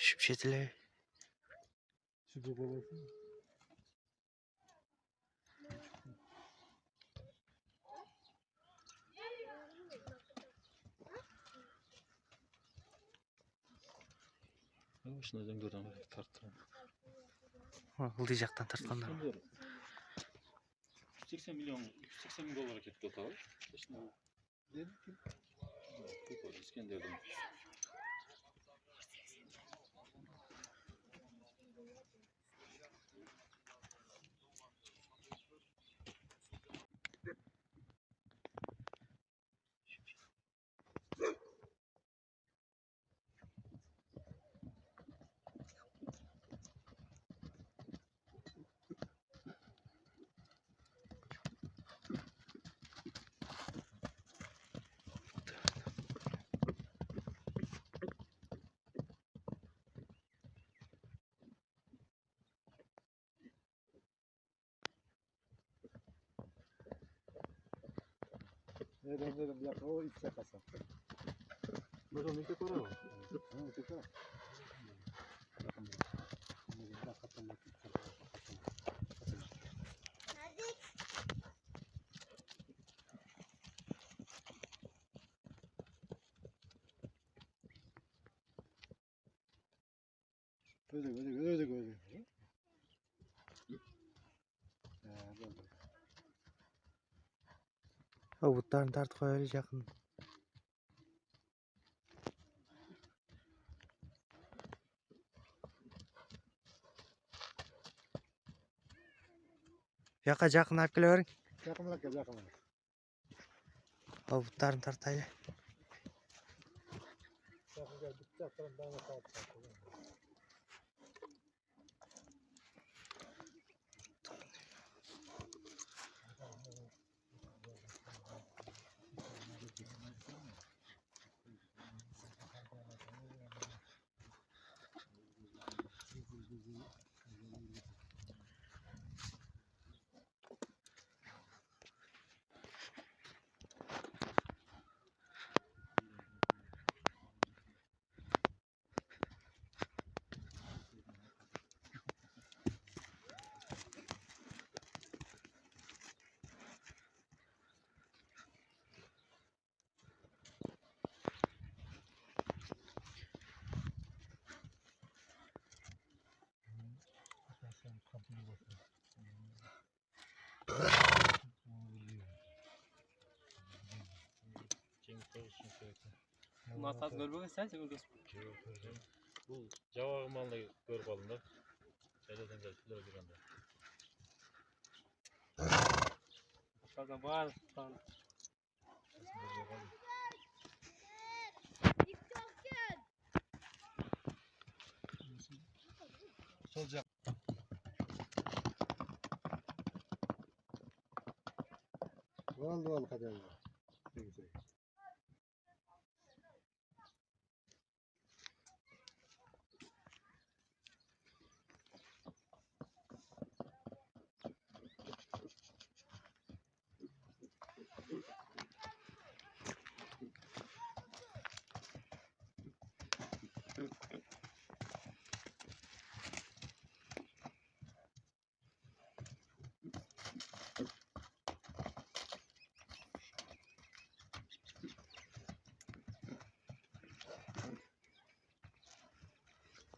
Düşüp şetiler. Şurada babası. Şuna döngürdüm tarttım. Hıldayacaktan tartkanlar. 180 milyon, 180 bin dolar etti o tavır. İşte Dedim ki bu İskender'den. dedim ya o iç şakası. Böyle ne kadar var? Ne kadar? Öyle. O butlarını tart koyarız yakın. Yakın alıp geliverin. Yakınlar. O butlarını tartayla. Matat görmegen sen görüyorsun. Bu Java malını görüp alın da. Şeylerden geldiler bir anda. Kaza var. Solacak. Vallahi kadar. Güzel.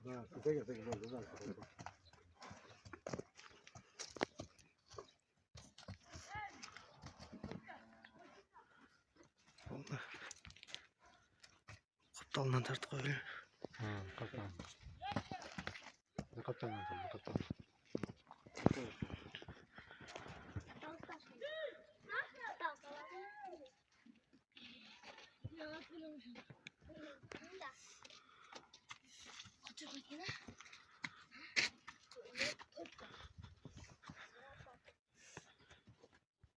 Ha, pega. Kuptalından tart koyarız. Kaptan.